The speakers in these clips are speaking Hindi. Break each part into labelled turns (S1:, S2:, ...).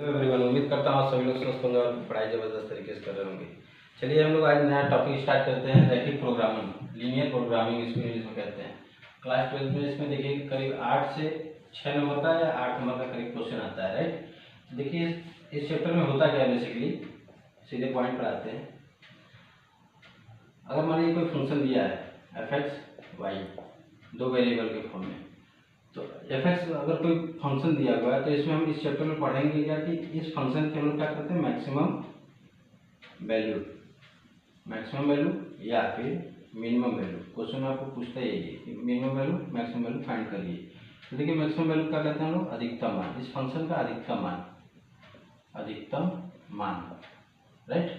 S1: तो एवरीवन, उम्मीद करता हूँ सभी लोग स्वस्थ होंगे और पढ़ाई ज़बरदस्त तरीके से कर रहे होंगे। चलिए हम लोग आज नया टॉपिक स्टार्ट करते हैं, रैखिक प्रोग्रामिंग, लीनियर प्रोग्रामिंग इसको इंग्लिश में कहते हैं। क्लास 12 में इसमें देखिए करीब 8 से 6 नंबर का या 8 नंबर का करीब क्वेश्चन आता है, राइट। देखिए इस चैप्टर में होता क्या है, बेसिकली सीधे पॉइंट पर आते हैं। अगर मान लीजिए कोई फंक्शन दिया है f(x,y) दो वेरिएबल के फॉर्म में, तो f(x) अगर कोई फंक्शन दिया हुआ है तो इसमें हम इस चैप्टर में पढ़ेंगे क्या कि इस फंक्शन के हम लोग क्या करते हैं, मैक्सिमम वैल्यू या फिर मिनिमम वैल्यू। क्वेश्चन में आपको पूछता ही है कि minimum value maximum value find करिए। तो देखिए मैक्सिमम वैल्यू क्या कहते हैं हम लोग, अधिकतम मान, इस फंक्शन का अधिकतम मान, राइट।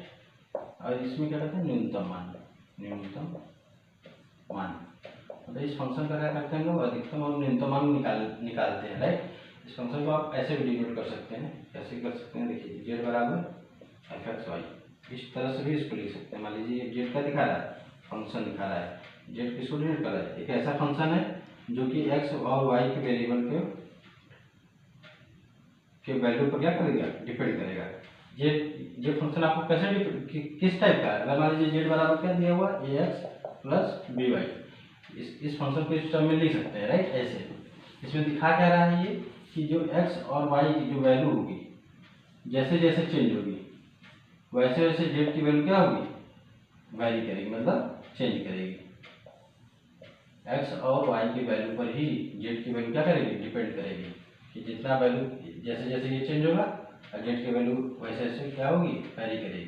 S1: और इसमें क्या कहते हैं, न्यूनतम मान। मतलब इस फंक्शन का क्या करते हैं हम लोग, अधिकतम और न्यूनतम मान निकालते हैं, राइट। इस फंक्शन को आप ऐसे भी डिनोट कर सकते हैं, कैसे कर सकते हैं, देखिए जेड बराबर f(x,y), इस तरह से भी इसको लिख सकते हैं। मान लीजिए जेड का दिखा रहा है, फंक्शन दिखा रहा है, जेड किसको डिनोट कर रहा है, एक ऐसा फंक्शन है जो कि x और y के वेरिएबल के वैल्यू पर क्या करेगा, डिपेंड करेगा। ये फंक्शन आपको कैसे किस टाइप का है, अगर मान लीजिए जेड बराबर क्या दिया हुआ, ax प्लस by, इस फंक्शन को इस टर्म में लिख सकते हैं, राइट। ऐसे इसमें दिखा क्या रहा है ये कि जो x और y की जो वैल्यू होगी, जैसे जैसे चेंज होगी वैसे वैसे जेड की वैल्यू क्या होगी, वैरी करेगी, मतलब चेंज करेगी। x और y की वैल्यू पर ही जेड की वैल्यू क्या करेगी, डिपेंड करेगी। कि जितना वैल्यू जैसे जैसे ये चेंज होगा और जेड की वैल्यू वैसे वैसे क्या होगी, वैरी करेगी।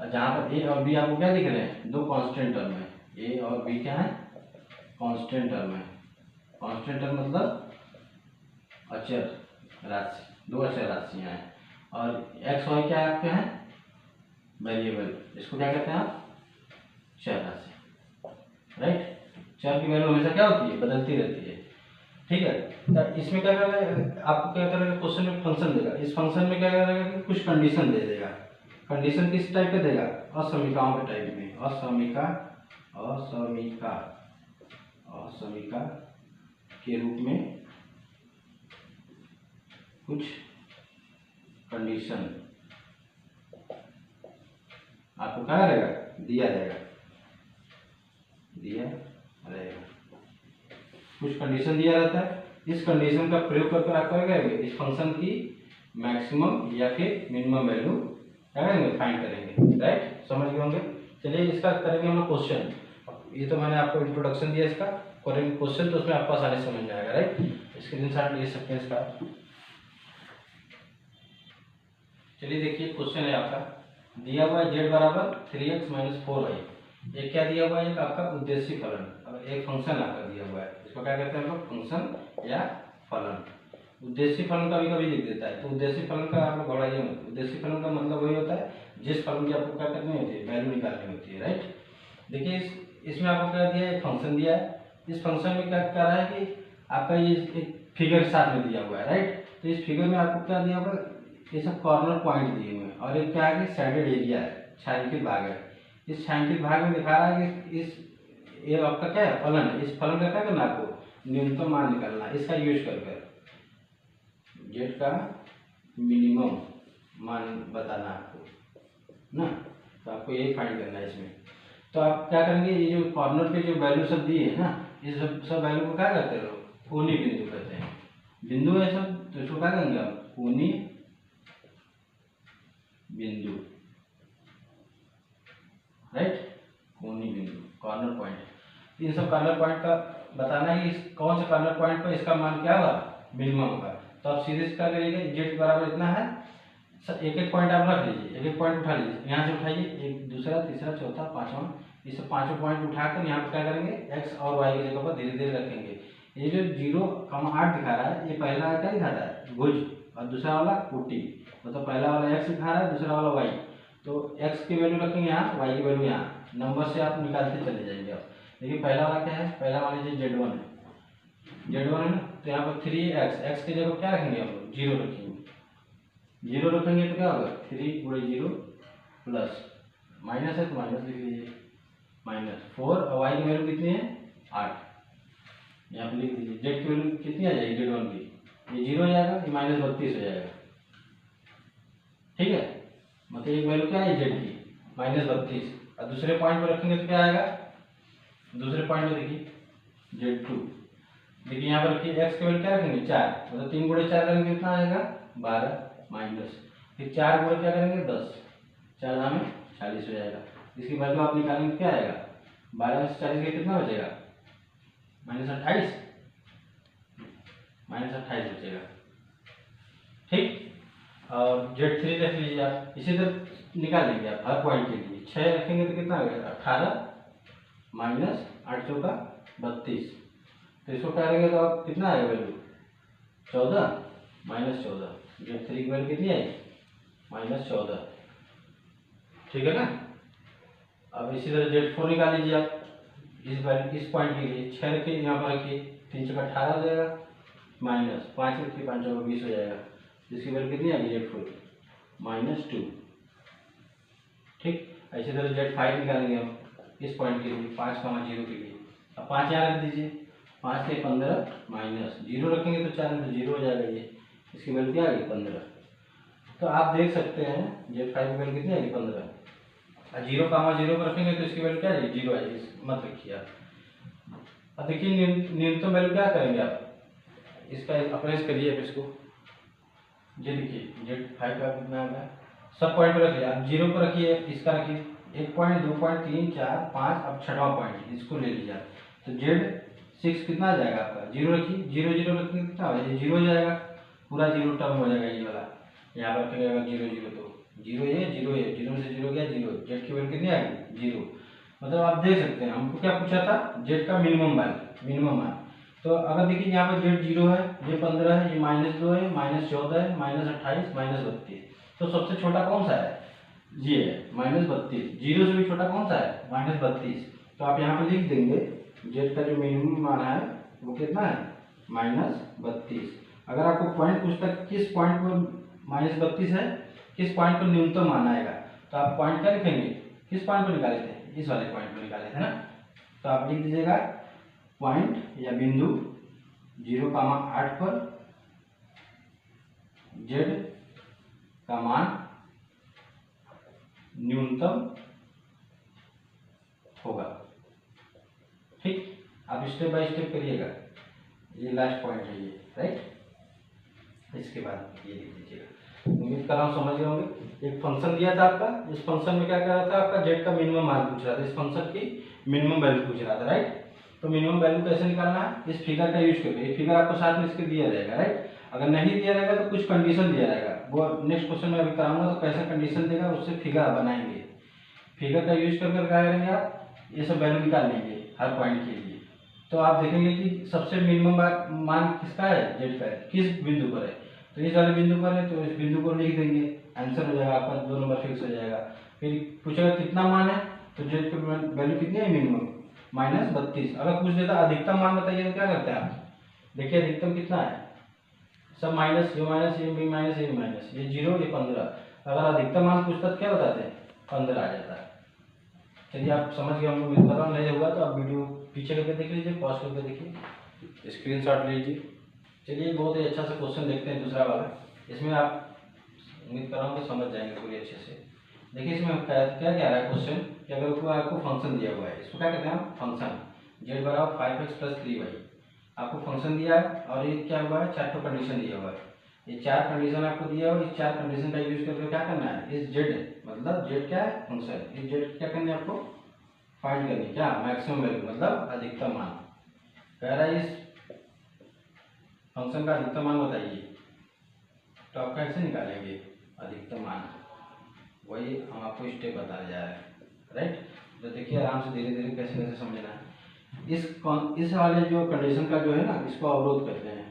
S1: और जहाँ पर a और b आपको क्या दिख रहे हैं, दो कांस्टेंट टर्म है, a और b क्या है, कांस्टेंट टर्म है। कांस्टेंट टर्म मतलब अचर राशि, दो अचर राशियाँ हैं। और x y क्या आपके हैं, वेरिएबल, इसको क्या कहते हैं आप, चर राशि, राइट। चर की वैल्यू हमेशा क्या होती है, बदलती रहती है, ठीक है। तो इसमें क्या करेगा, आपको क्या करेगा, क्वेश्चन में फंक्शन देगा, इस फंक्शन में क्या करेगा कि कुछ कंडीशन दे देगा। कंडीशन किस टाइप का देगा, असमीकाओं के टाइप में, असमीका के रूप में कुछ कंडीशन आपको क्या रहेगा, दिया रहेगा। कुछ कंडीशन दिया रहता है, इस कंडीशन का प्रयोग करके आप क्या करेंगे, इस फंक्शन की मैक्सिमम या फिर मिनिमम वैल्यू क्या करेंगे, फाइंड करेंगे, राइट। समझ गए होंगे। चलिए इसका करेंगे हम लोग क्वेश्चन। ये तो मैंने आपको इंट्रोडक्शन दिया इसका, करेंगे क्वेश्चन, तो उसमें आपको आसानी समझ में आएगा, राइट। स्क्रीनशॉट ले सकते हैं इसका। चलिए देखिए क्वेश्चन है आपका, दिया हुआ है जेड बराबर 3x - 4y। ये क्या दिया हुआ है, एक आपका उद्देश्य फलन। अब एक फंक्शन आपका दिया हुआ है, इसको क्या कहते हैं हम लोग, फंक्शन या फलन। उद्देश्य फलन कभी कभी लिख देता है, तो उद्देश्य फलन का आप लोग घबराइए मत। उद्देश्य फलन का मतलब वही होता है जिस फलन की आपको क्या करनी होती है, वैल्यू निकालनी होती है, राइट। देखिए इसमें आपको क्या दिया है, एक फंक्शन दिया है। इस फंक्शन में क्या कर रहा है कि आपका ये एक फिगर साथ में दिया हुआ है, राइट। तो इस फिगर में आपको क्या दिया हुआ है, ये सब कॉर्नर पॉइंट दिए हुए हैं, और एक क्या है कि साइडेड एरिया है, छायांकित भाग है। इस छायांकित भाग में दिखा रहा है कि ये आपका क्या है, फलन है। इस फलन का क्या करना है, आपको न्यूनतम मान निकालना है, इसका यूज कर जेड का मिनिमम मान बताना है आपको ना। तो आपको यही फाइंड करना है इसमें। तो आप क्या करेंगे, ये जो कॉर्नर पे जो वैल्यू सब दिए है ना, ये सब वैल्यू को क्या कहते हैं लोग, कोनी बिंदु कहते हैं। बिंदु है सब, तो इसको क्या करेंगे आप, कोनी बिंदु, राइट। कोनी बिंदु, कॉर्नर पॉइंट। इन सब कॉर्नर पॉइंट का बताना है कि कौन से कॉर्नर पॉइंट पर इसका मान क्या होगा, मिनिमम होगा। तो आप सीधे क्या करिएगा, जेड बराबर इतना है, एक एक पॉइंट आप रख लीजिए, एक एक पॉइंट उठा लीजिए, यहाँ से उठाइए, एक दूसरा तीसरा चौथा पांचवा, ये सब पांचों पॉइंट उठाकर यहाँ पर क्या करेंगे, एक्स और वाई की जगह पर धीरे धीरे रखेंगे। ये जो 0,8 दिखा रहा है, ये पहला क्या दिखाता है, भुज, और दूसरा वाला कोटि। मतलब पहला वाला एक्स दिखा रहा है, दूसरा वाला वाई। तो एक्स की वैल्यू रखेंगे यहाँ, वाई की वैल्यू यहाँ, नंबर से आप निकालते चले जाएंगे। आप देखिए पहला वाला क्या है, पहला मान लीजिए Z1 है, Z1 है ना। तो यहाँ पर 3x, एक्स की जगह क्या रखेंगे हम लोग, 0 रखेंगे। 0 रखेंगे तो क्या होगा, 3 × 0 प्लस, माइनस है तो माइनस लिख लीजिए, -4, और वाई की वैल्यू कितनी है, 8, यहाँ पर लिख दीजिए। जेड की वैल्यू कितनी आ जाएगी, Z1 की, ये 0 हो जाएगा, ये -32 हो जाएगा, ठीक है, मतलब एक वैल्यू क्या है जेड की -32, और दूसरे पॉइंट पर रखेंगे तो क्या आएगा, दूसरे पॉइंट पर देखिए Z2, देखिए यहाँ पर रखिए x की वैल्यू क्या रखेंगे 4, मतलब 3 गुणे 4 करेंगे कितना आएगा 12, माइनस फिर 4 गुणे क्या करेंगे 10, 4 में 40 हो जाएगा। इसकी वैल्यू आप निकालेंगे क्या आएगा, 12 में से 40 का कितना बचेगा -28, -28 बचेगा। ठीक, और Z3 रख लीजिए आप, इसी तरह निकाल लीजिए आप हर पॉइंट के लिए। 6 रखेंगे तो कितना हो गया 18 माइनस 8 चौका 32, तो इसको करेंगे तो आप कितना आएगा वैल्यू 14 -14, Z3 की वैल्यू कितनी आएगी -14, ठीक है ना। अब इसी तरह Z4 निकाल लीजिए आप, इस वैल्यू इस पॉइंट के लिए 6 रखिए, यहाँ पर रखिए 3 चौका 18 हो जाएगा, माइनस 5 रखिए 5 चौका 20 हो जाएगा, इसकी वैल्यू कितनी आएगी Z4 -2। ठीक, इसी तरह Z5 निकालेंगे हम इस पॉइंट के लिए 5,0 के लिए, अब 5 यहाँ रख दीजिए, 5 से 15 माइनस 0 रखेंगे तो 4 में तो 0 हो जाएगा, ये इसकी वैल्यू क्या आएगी 15। तो आप देख सकते हैं Z5 की वैल्यू कितनी आएगी 15, और 0,0 पर रखेंगे तो इसकी वैल्यू क्या आएगी 0 आएगी, मत रखिए आप। अब देखिए न्यूनतम वैल्यू क्या करेंगे आप, इसका अप्रेस करिए अब इसको, ये देखिए Z5 का कितना आ गया, सब पॉइंट पर रखिए आप, 0 पर रखिए, इसका रखिए 1 पॉइंट 2 पॉइंट 3 4 5, अब 6वां पॉइंट इसको ले लीजिए आप, तो Z6 कितना आ जाएगा आपका, 0 रखिए, 0 0 रखिए कितना हो जाएगा 0 हो जाएगा, पूरा 0 टर्म हो जाएगा ये वाला, यहाँ पर रखेगा 0 0 तो 0 ये 0 है, 0 में से 0 गया 0, Z की वैल्यू कितनी आएगी 0। मतलब आप देख सकते हैं हमको क्या पूछा था, Z का मिनिमम वैल्यू, मिनिमम मान। तो अगर देखिए यहाँ पर Z 0 है, ये 15 है, ये -2 है, -14 है, -28, -32, तो सबसे छोटा कौन सा है, ये है -32, 0 से भी छोटा कौन सा है -32, तो आप यहाँ पे लिख देंगे Z का जो मिनिमम मान है वो कितना है -32। अगर आपको पॉइंट पूछता है किस पॉइंट पर -32 है, किस पॉइंट पर न्यूनतम मान आएगा, तो आप पॉइंट क्या लिखेंगे, किस पॉइंट पर निकाले थे, इस वाले पॉइंट पर निकाले थे ना, तो आप लिख दीजिएगा पॉइंट या बिंदु 0,8 पर Z का मान न्यूनतम होगा। ठीक, आप स्टेप बाय स्टेप करिएगा, ये लास्ट पॉइंट है ये, राइट। इसके बाद ये लिख दीजिएगा, उम्मीद कर रहा हूँ समझ गए होंगे। एक फंक्शन दिया था आपका, इस फंक्शन में क्या कर रहा था आपका, Z का मिनिमम मान पूछ रहा था, इस फंक्शन की मिनिमम वैल्यू पूछ रहा था, राइट। तो मिनिमम वैल्यू कैसे निकालना है, इस फिगर का यूज करके, ये फिगर आपको साथ में इसके दिया रहेगा, राइट। अगर नहीं दिया रहेगा तो कुछ कंडीशन दिया रहेगा, वो नेक्स्ट क्वेश्चन में अभी कराऊंगा, तो कैसा कंडीशन देगा उससे फिगर बनाएंगे, फिगर का यूज करके क्या करेंगे आप, ये सब वैल्यू निकाल लेंगे हर पॉइंट के लिए। तो आप देखेंगे कि सबसे मिनिमम मान किसका है, Z का है, किस बिंदु पर है, तो इस वाले बिंदु पर है, तो इस बिंदु को लिख देंगे, आंसर हो जाएगा आपका, 2 नंबर फिक्स हो जाएगा। फिर पूछेगा कितना मान है, तो Z की वैल्यू कितनी है मिनिमम -32। अगर पूछ देता अधिकतम मान बताइए तो क्या करते हैं आप, देखिए अधिकतम कितना है, सब माइनस, ये माइनस, ये भी माइनस, ये भी माइनस, ये 0, ये 15। अगर अधिकतम मान पूछता तो क्या बताते हैं 15 आ जाता है। चलिए आप समझ गए, हम उम्मीद कर रहा हूँ, नहीं होगा तो आप वीडियो पीछे करके देख लीजिए, पॉज करके देखिए, स्क्रीनशॉट लीजिए। चलिए बहुत ही अच्छा सा क्वेश्चन देखते हैं दूसरा वाला, इसमें आप उम्मीद कर रहा हूँ कि समझ जाएंगे पूरी अच्छे से। देखिए इसमें क्या क्या कह रहा है क्वेश्चन कि अगर कोई आपको फंक्शन दिया हुआ है, इसको क्या कहते हैं फंक्शन, Z बराबर 5x + 3y, आपको फंक्शन दिया है और ये क्या हुआ है 4 कंडीशन दिया हुआ है, ये 4 कंडीशन आपको दिया हुआ है, इस 4 कंडीशन का यूज करके क्या करना है, इस Z मतलब Z क्या है फंक्शन, इस Z क्या करना है आपको फाइंड करनी है, क्या मैक्सिमम वैल्यू मतलब अधिकतम मान। कह रहा है इस फंक्शन का अधिकतम मान बताइए, तो आप कैसे निकालेंगे अधिकतम मान, वही हम आपको स्टेप बताया जा रहा है, राइट। तो देखिए आराम से धीरे धीरे कैसे कैसे समझना है। इस वाले जो कंडीशन का जो है ना, इसको अवरोध करते हैं,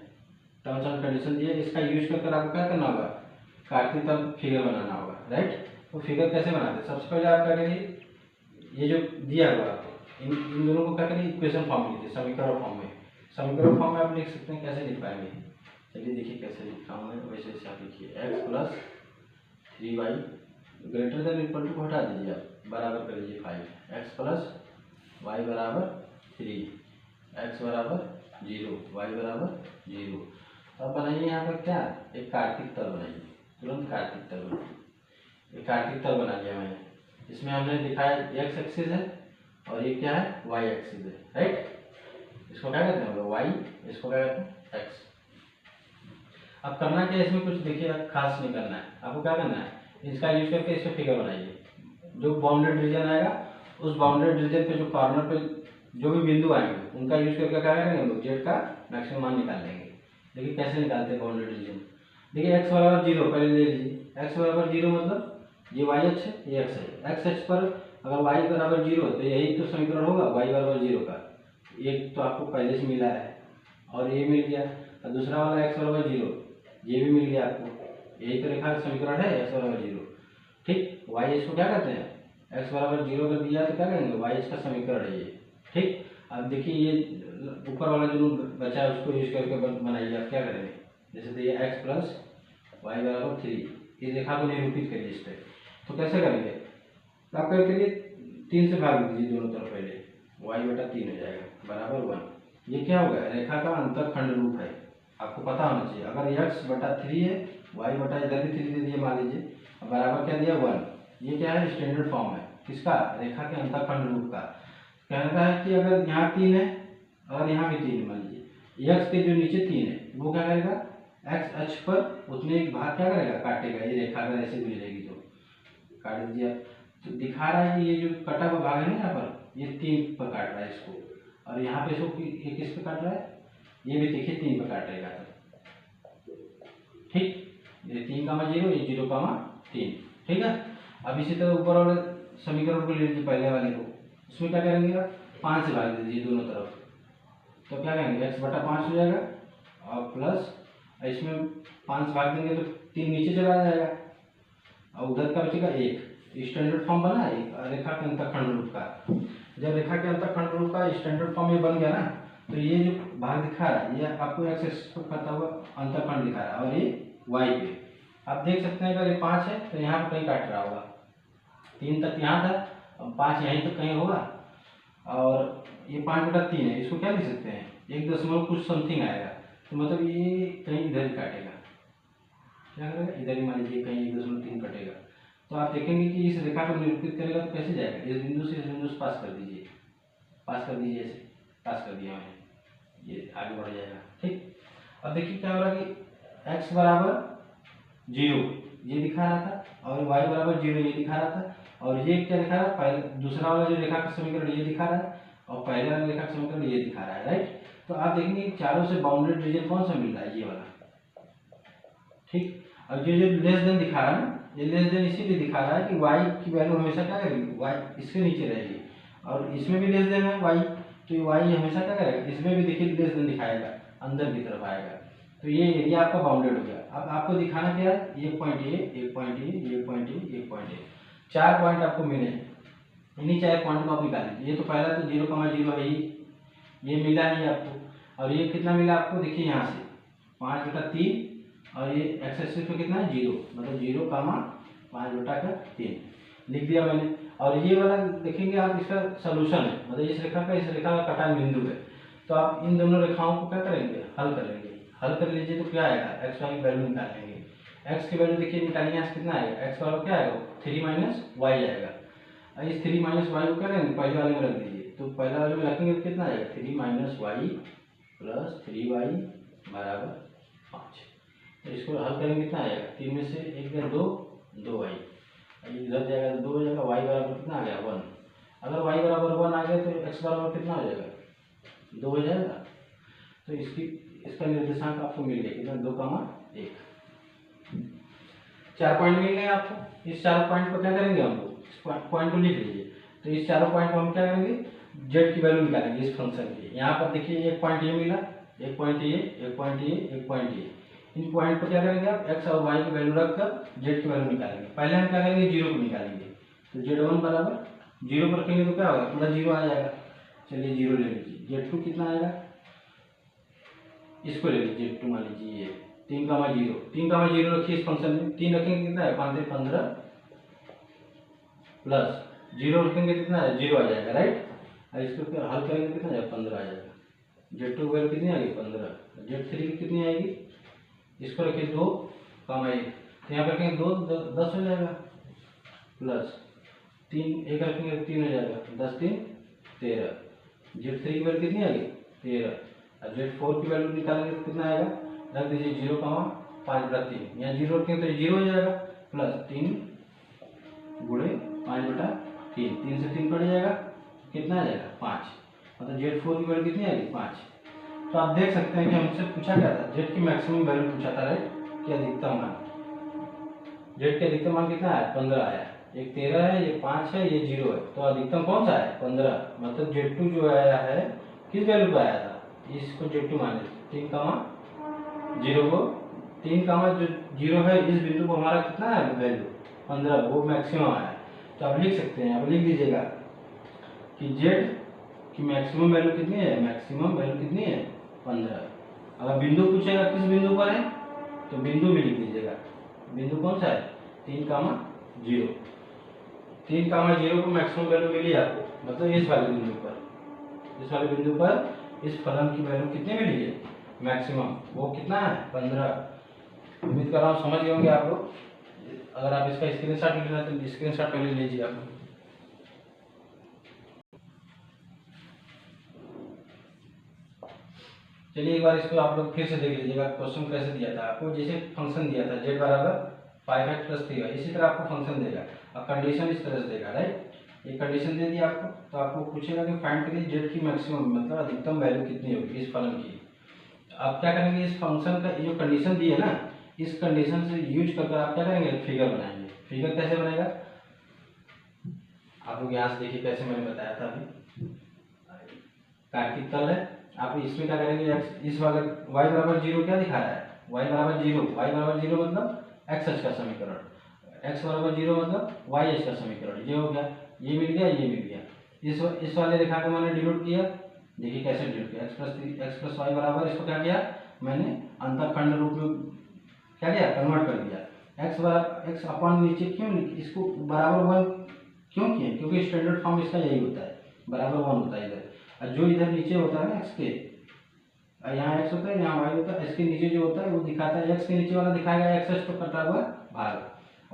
S1: टर्म्स एंड कंडीशन दिए, इसका यूज कर आपको क्या करना होगा, काटती तब फिगर बनाना होगा, राइट। तो फिगर कैसे बनाते हैं, सबसे पहले आप क्या करिए, ये जो दिया हुआ आपको इन दोनों को क्या करिए इक्वेशन फॉर्म में लिखिए, समीकरण फॉर्म में, समीकरण फॉर्म में आप लिख सकते हैं, कैसे लिख पाएंगे, चलिए देखिए कैसे लिखता हूँ मैं, वैसे आप लिखिए x + 3y greater than equal to को हटा दीजिए आप, बराबर कर लीजिए 5, x + y = 3, x = 0, y = 0। अब बनाइए यहाँ पर क्या, एक कार्तिक तल बनाइए, तुरंत कार्तिक तल बनाइए, एक आर्थिक तल बना लिया मैंने। इसमें हमने दिखाया एक्स एक्सिस है और ये क्या है, वाई एक्सिस है, राइट। इसको क्या कहते हैं हम लोग, वाई, इसको क्या कहते हैं, एक्स। अब करना क्या है इसमें, कुछ देखिए खास नहीं करना है आपको। क्या करना है, इसका यूज करके इसमें फिगर बनाइए। जो बाउंडेड रीजन आएगा उस बाउंडेड रीजन पे जो कॉर्नर पे जो भी बिंदु आएंगे उनका यूज करके क्या करेंगे हम लोग, जेड का मैक्सिमम मान निकाल लेंगे। देखिए कैसे निकालते हैं बाउंडेड रीजन। देखिए एक्स बराबर 0 पहले ले लीजिए। एक्स बराबर 0 मतलब ये वाई अक्ष है, ये एक्स है। एक्स अक्ष पर अगर वाई बराबर 0 तो यही तो समीकरण होगा वाई बराबर 0 का। एक तो आपको पहले से मिला है और ये मिल गया, और दूसरा वाला एक्स बराबर 0 ये भी मिल गया आपको। यही तो रेखा का समीकरण है एक्स बराबर 0, ठीक। वाई इसको क्या कहते हैं, एक्स बराबर 0 कर दिया तो क्या कहेंगे, वाई इसका समीकरण है ये, ठीक। अब देखिए ये ऊपर वाला जो बचा है उसको यूज करके बनाइए। आप क्या करेंगे, जैसे तो ये एक्स प्लस वाई बराबर 3, इस रेखा को निरूपित करिए इस पर। तो कैसे करेंगे, तो आप क्या करिए 3 से भाग दीजिए दोनों तरफ। पहले वाई बटा 3 हो जाएगा बराबर 1। ये क्या होगा, रेखा का अंतःखंड रूप है, आपको पता होना चाहिए। अगर एक्स बटा 3 है, वाई बटा इधर भी 3 दे दिए मान लीजिए, बराबर क्या दिया 1। ये क्या है, स्टैंडर्ड फॉर्म है किसका, रेखा के अंतःखंड रूप का। कहना है कि अगर यहाँ 3 है और यहाँ भी 3 मान लीजिए, एक्स के जो नीचे 3 है वो क्या करेगा, एक्स अक्ष पर उतने एक भाग क्या करेगा, काटेगा। ये रेखा अगर ऐसे गुजरेगी तो काट दीजिए। तो दिखा रहा है कि ये जो कटा हुआ भाग है ना यहाँ पर, ये 3 पर काट रहा है इसको, और यहाँ पे इसको ये किस पे काट रहा है, ये भी देखिए 3 पर काटेगा, ठीक। ये 3,0, ये 0,3, ठीक है। अब इसी तरह ऊपर वाले समीकरण को ले लीजिए पहले वाले को, उसमें क्या करेंगे आप 5 से भाग दीजिए दोनों तरफ। तो क्या करेंगे, एक्स बटा 5 हो जाएगा और प्लस इसमें 5 भाग देंगे तो 3 नीचे चला जाएगा और उधर का बचेगा 1। स्टैंडर्ड फॉर्म बना है रेखा के अंतःखंड रूप का। जब रेखा के अंतःखंड रूप का स्टैंडर्ड फॉर्म ये बन गया ना, तो ये जो भाग दिखा रहा है ये आपको एक्स एक्सिस पर करता हुआ अंतःखंड दिखा रहा है, और ये वाई पे आप देख सकते हैं। अगर ये 5 है तो यहाँ पर कहीं काट रहा होगा, 3 तक यहाँ था, अब 5 यहीं तक कहीं होगा, और ये 5 बटा 3 है, इसको क्या लिख सकते हैं 1 कुछ समथिंग आएगा। तो मतलब ये कहीं इधर ही काटेगा, क्या करेगा, इधर ही मान लीजिए कहीं 1.3 कटेगा। तो आप देखेंगे कि इस रेखा को निरूपित करेगा तो कैसे जाएगा, इस बिंदु से इस बिंदु से पास कर दीजिए, पास कर दीजिए, ऐसे पास कर दिया मैंने, ये आगे बढ़ जाएगा, ठीक। अब देखिए क्या हो रहा है कि एक्स बराबर 0 ये दिखा रहा था और वाई बराबर 0 ये दिखा रहा था, और ये क्या दिखा रहा है, पहले दूसरा वाला जो रेखा का समीकरण ये दिखा रहा है और पहले वाला रेखा का समीकरण ये दिखा रहा है, राइट। तो आप देखेंगे चारों से बाउंडेड रीजन कौन सा मिल रहा है, ये वाला, ठीक। और ये जो लेस देन दिखा रहा है ना, ये लेस देन इसीलिए दिखा रहा है कि वाई की वैल्यू हमेशा क्या करेगी, वाई इसके नीचे रहेगी, और इसमें भी लेस देन है वाई, तो ये वाई हमेशा क्या करेगा, इसमें भी देखिए लेस देन दिखाएगा, अंदर की तरफ आएगा। तो ये एरिया आपका बाउंडेड हो गया। अब आपको दिखाना क्या है, एक पॉइंट ये, एक पॉइंट ये, एक पॉइंट ये, एक पॉइंट ये, 4 पॉइंट आपको मिले। इन्हीं 4 पॉइंट को आप निकाल लीजिए। ये तो पहला तो 0,0 है ही, ये मिला ही आपको, और ये कितना मिला आपको, देखिए यहाँ से 5 बटा 3, और ये एक्स एक्सिस पे कितना है 0, मतलब 0,5 बटा 3 लिख दिया मैंने। और ये वाला देखेंगे आप, इसका सोल्यूशन है, मतलब इस रेखा का कटान बिंदु है। तो आप इन दोनों रेखाओं को क्या करेंगे, हल कर लेंगे। हल कर लीजिए तो क्या आएगा, एक्स वाई की वैल्यू निकालेंगे। एक्स की वैल्यू देखिए निकालेंगे, यहाँ से कितना आएगा, एक्स बराबर क्या आएगा 3 माइनस वाई आएगा। और इस 3 माइनस वाई को क्या करेंगे, पहले वाले में रख दीजिए। तो पहले वाले में रखेंगे तो कितना आएगा, 3 माइनस वाई प्लस 3y बराबर 5। तो इसको हल करेंगे कितना आएगा, 3 में से 1 गया 2, 2y, इधर जाएगा 2 हो जाएगा, y बराबर कितना आ गया 1। अगर y बराबर 1 आ गया तो x बराबर कितना हो जाएगा, 2 हो जाएगा। तो इसका निर्देशांक आपको मिल गया कितना, 2,1। 4 पॉइंट मिल गए आपको। इस 4 पॉइंट को क्या करेंगे हम लोग, इस पॉइंट को लिख लीजिए। तो इस चारों पॉइंट को हम क्या करेंगे, जेड की वैल्यू निकालेंगे इस फंक्शन की। यहाँ पर देखिए एक पॉइंट ये मिला, एक पॉइंट ये, एक पॉइंट ये, एक पॉइंट ये। इन पॉइंट को क्या करेंगे आप, एक्स और वाई की वैल्यू रखकर जेड की वैल्यू निकालेंगे। पहले हम क्या करेंगे, 0 को निकालेंगे। तो Z1 बराबर 0 पर रखेंगे तो क्या होगा, पूरा 0 आ जाएगा। चलिए 0 ले लीजिए। Z2 कितना आएगा, इसको ले लीजिए Z2 मान लीजिए ये 3,0। 3,0 रखिए इस फंक्शन में। 3 रखेंगे कितना है, 5 से 15 प्लस 0 रखेंगे कितना है, 0 आ जाएगा, राइट। और इसको फिर हल करेंगे कितना आएगा, 15 आ जाएगा। Z2 की वैल्यू कितनी आएगी, 15। Z3 की कितनी आएगी, इसको रखिए 2, 1। तो यहाँ पर रखेंगे 2, 10 हो जाएगा। प्लस 3 एक रखेंगे तो 3 हो जाएगा, 10 3 13। Z3 की वैल्यू कितनी आएगी 13, और Z4 की वैल्यू निकालेंगे तो कितना आएगा, रख दीजिए 0,5/3, यहाँ 0 रखेंगे तो 0 हो जाएगा, प्लस 3 गुणे 5/3, 3 से 3 कट जाएगा, कितना आ जाएगा 5, मतलब Z4 की वैल्यू कितनी आएगी 5। तो आप देख सकते हैं कि हमसे पूछा क्या था, Z की मैक्सिमम वैल्यू पूछा था, राइट, कि अधिकतम मान। Z के अधिकतम मान कितना आया 15 आया, एक 13 है, ये 5 है, ये 0 है, तो अधिकतम कौन सा है 15, मतलब Z2 जो आया है किस वैल्यू पे आया था, इसको Z2 मान लीजिए 3,0 को 3, जो 0 है इस बिंदु को हमारा कितना है वैल्यू 15, वो मैक्सिमम आया है। तो आप लिख सकते हैं, आप लिख दीजिएगा कि Z की मैक्सिमम वैल्यू कितनी है, मैक्सिमम वैल्यू कितनी है 15। अगर बिंदु पूछेगा किस बिंदु पर है, तो बिंदु भी लिख दीजिएगा, बिंदु कौन सा है 3,0, 3,0 को मैक्सिमम वैल्यू मिली आपको, मतलब इस वाले बिंदु पर, इस वाले बिंदु पर इस फलन की वैल्यू कितनी मिली है मैक्सिमम, वो कितना है 15। उम्मीद कर रहा हूँ समझ गए होंगे आप लोग। अगर आप इसका स्क्रीनशॉट लेना तो स्क्रीनशॉट पहले लीजिए आप। चलिए एक बार इसको आप लोग फिर से देख लीजिएगा, क्वेश्चन कैसे दिया था आपको, जैसे फंक्शन दिया था z बराबर 5x + 3y, इसी तरह आपको फंक्शन देगा और कंडीशन इस तरह से देगा, राइट। ये कंडीशन दे दी आपको, तो आपको पूछेगा कि फाइंड करिए z की मैक्सिमम मतलब अधिकतम वैल्यू कितनी होगी इस फलन की। आप क्या करेंगे, इस फंक्शन का जो कंडीशन दी है ना, इस कंडीशन से यूज करके आप क्या करेंगे, फिगर बनाएंगे। फिगर कैसे बनेगा, आप लोग यहाँ से देखिए कैसे मैंने बताया था अभी, कार्तिक तल है, आप इसमें क्या करेंगे, इस वाले y बराबर 0 क्या दिखा रहा है, y बराबर 0 मतलब x अक्ष का समीकरण, x बराबर 0 मतलब y अक्ष का समीकरण, ये हो गया, ये मिल गया, ये मिल गया। इस वाले रेखा को मैंने डिनोट किया, देखिए कैसे डिनोट किया, x + y बराबर, इसको क्या किया मैंने अंतःखंड रूप में क्या किया कन्वर्ट कर दिया, x बराबर x अपन नीचे क्यों इसको बराबर 1 क्यों किए, क्योंकि स्टैंडर्ड फॉर्म इसका यही होता है, बराबर 1 होता है इधर, और जो इधर नीचे होता है ना x के, यहाँ x होता है, यहाँ y होता है, इसके नीचे जो होता है वो दिखाता है, x के नीचे वाला दिखाएगा x अक्ष पर कटा हुआ भाग,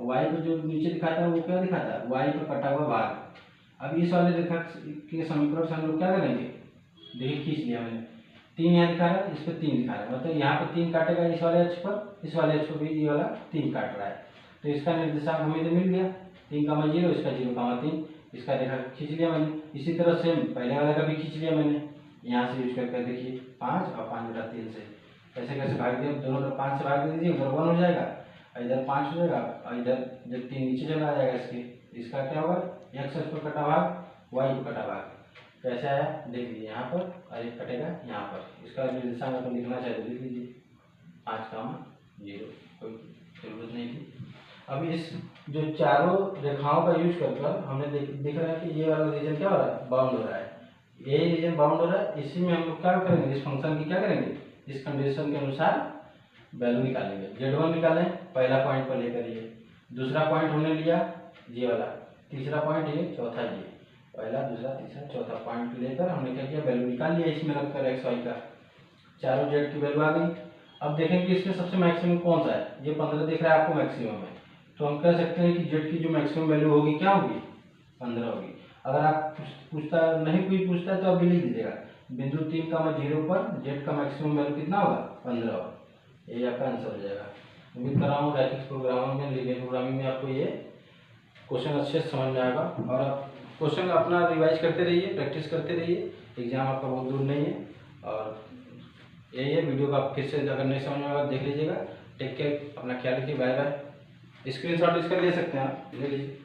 S1: y को जो नीचे दिखाता है वो क्या दिखाता है y पर कटा हुआ भाग। अब इस वाले रेखा के समीकरण से हम लोग क्या करेंगे, देखिए खींच लिया मैंने, 3 यहाँ दिखा रहा है, इस पर 3 दिखा रहा है, मतलब यहाँ पर 3 काटेगा इस वाले अक्ष पर, इस वाले अक्ष पर भी ये वाला 3 काट रहा है, तो इसका निर्देशांक हमें तो मिल गया 3,0, इसका 0,3, इसका रेखा खींच लिया मैंने। इसी तरह सेम पहले वाले का भी खींच लिया मैंने, यहाँ से यूज करके देखिए 5 और 5/3 से कैसे कैसे भाग दिया, दोनों तरफ 5 से भाग दे दीजिए, उधर 1 हो जाएगा, इधर 5 हो जाएगा, और इधर जब 3 नीचे चला जाएगा इसके, इसका क्या होगा x अक्ष पर कटा भाग, y पर कटा भाग, कैसे आया देख लीजिए यहाँ पर, और एक कटेगा यहाँ पर, इसका निर्देशांक अपन लिखना चाहिए तो लिख लीजिए 5,0, कोई जरूरत नहीं थी। अब इस जो चारों रेखाओं का यूज कर हमने देख रहा है कि ये वाला रीजन क्या हो रहा है, बाउंड हो रहा है, ये रीजन बाउंड हो रहा है, इसी में हम लोग क्या करेंगे, इस फंक्शन की क्या करेंगे, इस कंडीशन के अनुसार वैल्यू निकालेंगे। Z1 निकालें पहला पॉइंट पर लेकर, ये दूसरा पॉइंट हमने लिया ये वाला, तीसरा पॉइंट ये, चौथा ये, पहला दूसरा तीसरा चौथा पॉइंट लेकर हमने क्या किया वैल्यू निकाल लिया, इसमें रखकर x y का चारों z की वैल्यू आ गई। अब देखें कि इसमें सबसे मैक्सिमम कौन सा है, ये 15 दिख रहा है आपको मैक्सिमम है, तो हम कह सकते हैं कि z की जो मैक्सिमम वैल्यू होगी क्या होगी 15 होगी। अगर आप पूछता नहीं कोई पूछता है तो आप भी लिख दीजिएगा, बिंदु 3,0 पर z का मैक्सिमम वैल्यू कितना होगा 15 होगा, यही आपका आंसर हो जाएगा। उम्मीद कर रहा हूँ ग्राफिक्स प्रोग्रामिंग में, लीनियर प्रोग्रामिंग में आपको ये क्वेश्चन अच्छे से समझ में आएगा, और आप क्वेश्चन अपना रिवाइज करते रहिए, प्रैक्टिस करते रहिए, एग्जाम आपका बहुत दूर नहीं है। और यही है, वीडियो का फिर से अगर नहीं समझ में आएगा देख लीजिएगा। टेक केयर, अपना ख्याल रखिए, बाय बाय। स्क्रीनशॉट इसका ले सकते हैं आप, ले लीजिए।